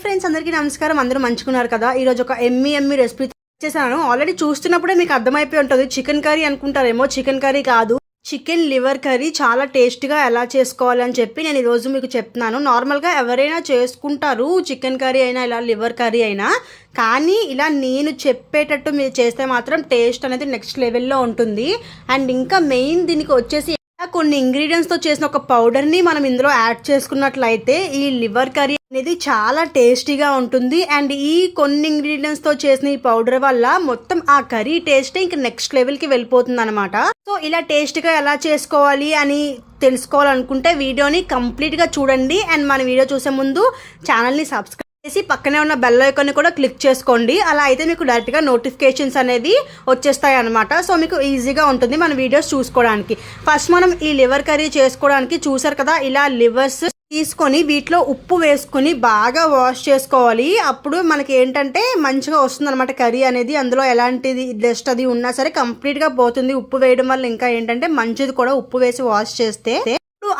Friends అందరికీ నమస్కారం. అందరూ మంచుకున్నారు కదా. ఈరోజు ఒక ఎమ్మి రెసిపీ చేశాను. ఆల్రెడీ చూస్తున్నప్పుడే మీకు అర్థమైపోయి ఉంటుంది. చికెన్ కర్రీ అనుకుంటారేమో, చికెన్ కర్రీ కాదు, చికెన్ లివర్ కర్రీ. చాలా టేస్ట్గా ఎలా చేసుకోవాలని చెప్పి నేను ఈరోజు మీకు చెప్తున్నాను. నార్మల్గా ఎవరైనా చేసుకుంటారు, చికెన్ కర్రీ అయినా ఇలా లివర్ కర్రీ అయినా, కానీ ఇలా నేను చెప్పేటట్టు మీరు చేస్తే మాత్రం టేస్ట్ అనేది నెక్స్ట్ లెవెల్లో ఉంటుంది. అండ్ ఇంకా మెయిన్ దీనికి వచ్చేసి కొన్ని ఇంగ్రీడియంట్స్తో చేసిన ఒక పౌడర్ని మనం ఇందులో యాడ్ చేసుకున్నట్లయితే ఈ లివర్ కర్రీ అనేది చాలా టేస్టీగా ఉంటుంది. అండ్ ఈ కొన్ని ఇంగ్రీడియంట్స్తో చేసిన ఈ పౌడర్ వల్ల మొత్తం ఆ కర్రీ టేస్ట్ ఇంకా నెక్స్ట్ లెవెల్కి వెళ్ళిపోతుంది అనమాట. సో ఇలా టేస్ట్గా ఎలా చేసుకోవాలి అని తెలుసుకోవాలనుకుంటే వీడియోని కంప్లీట్గా చూడండి. అండ్ మన వీడియో చూసే ముందు ఛానల్ని సబ్స్క్రైబ్ చేసి పక్కనే ఉన్న బెల్ ఐకాన్ కూడా క్లిక్ చేసుకోండి. అలా అయితే మీకు డైరెక్ట్గా నోటిఫికేషన్స్ అనేది వచ్చేస్తాయి అనమాట. సో మీకు ఈజీగా ఉంటుంది మన వీడియోస్ చూసుకోవడానికి. ఫస్ట్ మనం ఈ లివర్ కర్రీ చేసుకోవడానికి చూసారు కదా, ఇలా లివర్స్ తీసుకొని వీటిలో ఉప్పు వేసుకొని బాగా వాష్ చేసుకోవాలి. అప్పుడు మనకి ఏంటంటే మంచిగా వస్తుంది అనమాట కర్రీ అనేది. అందులో ఎలాంటిది డస్ట్ అది ఉన్నా సరే కంప్లీట్గా పోతుంది. ఉప్పు వేయడం వల్ల ఇంకా ఏంటంటే మంచిది కూడా ఉప్పు వేసి వాష్ చేస్తే.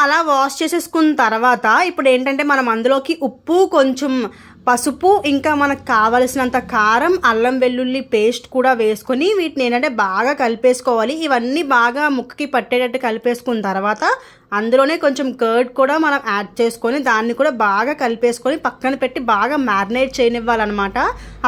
అలా వాష్ చేసేసుకున్న తర్వాత ఇప్పుడు ఏంటంటే మనం అందులోకి ఉప్పు, కొంచెం పసుపు, ఇంకా మనకు కావలసినంత కారం, అల్లం వెల్లుల్లి పేస్ట్ కూడా వేసుకొని వీటిని ఏంటంటే బాగా కలిపేసుకోవాలి. ఇవన్నీ బాగా ముక్కకి పట్టేటట్టు కలిపేసుకున్న తర్వాత అందులోనే కొంచెం కర్డ్ కూడా మనం యాడ్ చేసుకొని దాన్ని కూడా బాగా కలిపేసుకొని పక్కన పెట్టి బాగా మ్యారినేట్ చేయనివ్వాలన్నమాట.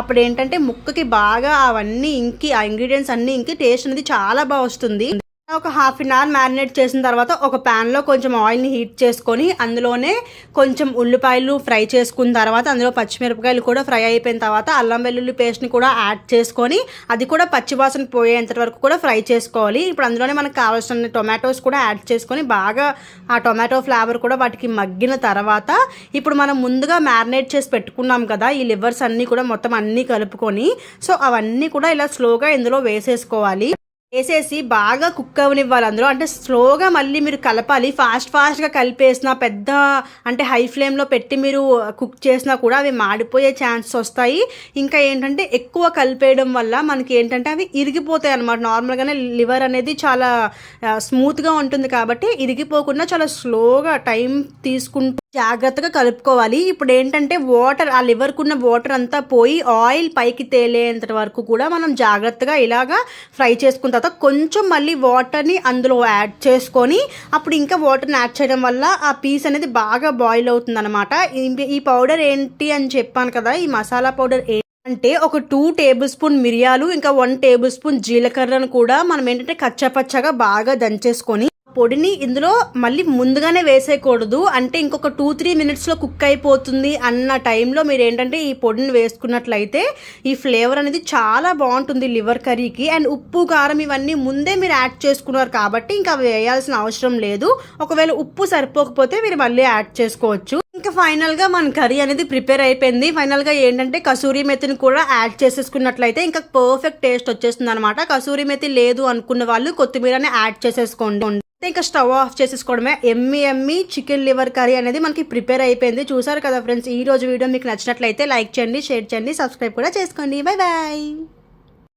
అప్పుడు ఏంటంటే ముక్కకి బాగా అవన్నీ ఇంకి, ఆ ఇంగ్రీడియంట్స్ అన్నీ ఇంకి టేస్ట్ అనేది చాలా బాగా వస్తుంది. ఒక హాఫ్ అన్ అవర్ మ్యారినేట్ చేసిన తర్వాత ఒక ప్యాన్లో కొంచెం ఆయిల్ని హీట్ చేసుకొని అందులోనే కొంచెం ఉల్లిపాయలు ఫ్రై చేసుకున్న తర్వాత అందులో పచ్చిమిరపకాయలు కూడా ఫ్రై అయిపోయిన తర్వాత అల్లం వెల్లుల్లి పేస్ట్ని కూడా యాడ్ చేసుకొని అది కూడా పచ్చివాసన పోయేంత వరకు కూడా ఫ్రై చేసుకోవాలి. ఇప్పుడు అందులోనే మనకు కావాల్సిన టొమాటోస్ కూడా యాడ్ చేసుకొని బాగా ఆ టొమాటో ఫ్లేవర్ కూడా వాటికి మగ్గిన తర్వాత ఇప్పుడు మనం ముందుగా మ్యారినేట్ చేసి పెట్టుకున్నాం కదా ఈ లివర్స్ అన్నీ కూడా మొత్తం అన్నీ కలుపుకొని, సో అవన్నీ కూడా ఇలా స్లోగా ఇందులో వేసేసుకోవాలి. వేసేసి బాగా కుక్ అవనివ్వాలి అందులో. అంటే స్లోగా మళ్ళీ మీరు కలపాలి. ఫాస్ట్గా కలిపేసినా పెద్ద అంటే హై ఫ్లేమ్లో పెట్టి మీరు కుక్ చేసినా కూడా అవి మాడిపోయే ఛాన్సెస్ వస్తాయి. ఇంకా ఏంటంటే ఎక్కువ కలిపేయడం వల్ల మనకి ఏంటంటే అవి ఇరిగిపోతాయి అన్నమాట. నార్మల్గానే లివర్ అనేది చాలా స్మూత్గా ఉంటుంది కాబట్టి ఇరిగిపోకుండా చాలా స్లోగా టైం తీసుకుంటూ జాగ్రత్తగా కలుపుకోవాలి. ఇప్పుడు ఏంటంటే వాటర్, ఆ లివర్కున్న వాటర్ అంతా పోయి ఆయిల్ పైకి తేలేంత వరకు కూడా మనం జాగ్రత్తగా ఇలాగా ఫ్రై చేసుకున్న తర్వాత కొంచెం మళ్ళీ వాటర్ని అందులో యాడ్ చేసుకొని అప్పుడు ఇంకా వాటర్ని యాడ్ చేయడం వల్ల ఆ పీస్ అనేది బాగా బాయిల్ అవుతుంది అనమాట. ఈ పౌడర్ ఏంటి అని చెప్పాను కదా, ఈ మసాలా పౌడర్ అంటే ఒక 2 టేబుల్ స్పూన్ మిరియాలు, ఇంకా 1 టేబుల్ స్పూన్ జీలకర్రను కూడా మనం ఏంటంటే కచ్చాపచ్చాగా బాగా దంచేసుకొని పొడిని ఇందులో మళ్ళీ ముందుగానే వేసేయకూడదు. అంటే ఇంకొక 2-3 మినిట్స్లో కుక్ అయిపోతుంది అన్న టైంలో మీరు ఏంటంటే ఈ పొడిని వేసుకున్నట్లయితే ఈ ఫ్లేవర్ అనేది చాలా బాగుంటుంది లివర్ కర్రీకి. అండ్ ఉప్పు, కారం ఇవన్నీ ముందే మీరు యాడ్ చేసుకున్నారు కాబట్టి ఇంకా అవి వేయాల్సిన అవసరం లేదు. ఒకవేళ ఉప్పు సరిపోకపోతే మీరు మళ్ళీ యాడ్ చేసుకోవచ్చు. ఇంకా ఫైనల్గా మన కర్రీ అనేది ప్రిపేర్ అయిపోయింది. ఫైనల్గా ఏంటంటే కసూరి మెతిని కూడా యాడ్ చేసేసుకున్నట్లయితే ఇంకా పర్ఫెక్ట్ టేస్ట్ వచ్చేస్తుంది అనమాట. కసూరి మెతి లేదు అనుకున్న వాళ్ళు కొత్తిమీరని యాడ్ చేసేసుకోండి. ఇంకా స్టవ్ ఆఫ్ చేసేసుకోవడమే. ఎమ్మి చికెన్ లివర్ కర్రీ అనేది మనకి ప్రిపేర్ అయిపోయింది. చూసారు కదా ఫ్రెండ్స్. ఈ రోజు వీడియో మీకు నచ్చినట్లయితే లైక్ చేయండి, షేర్ చేయండి, సబ్స్క్రైబ్ కూడా చేసుకోండి. Bye bye.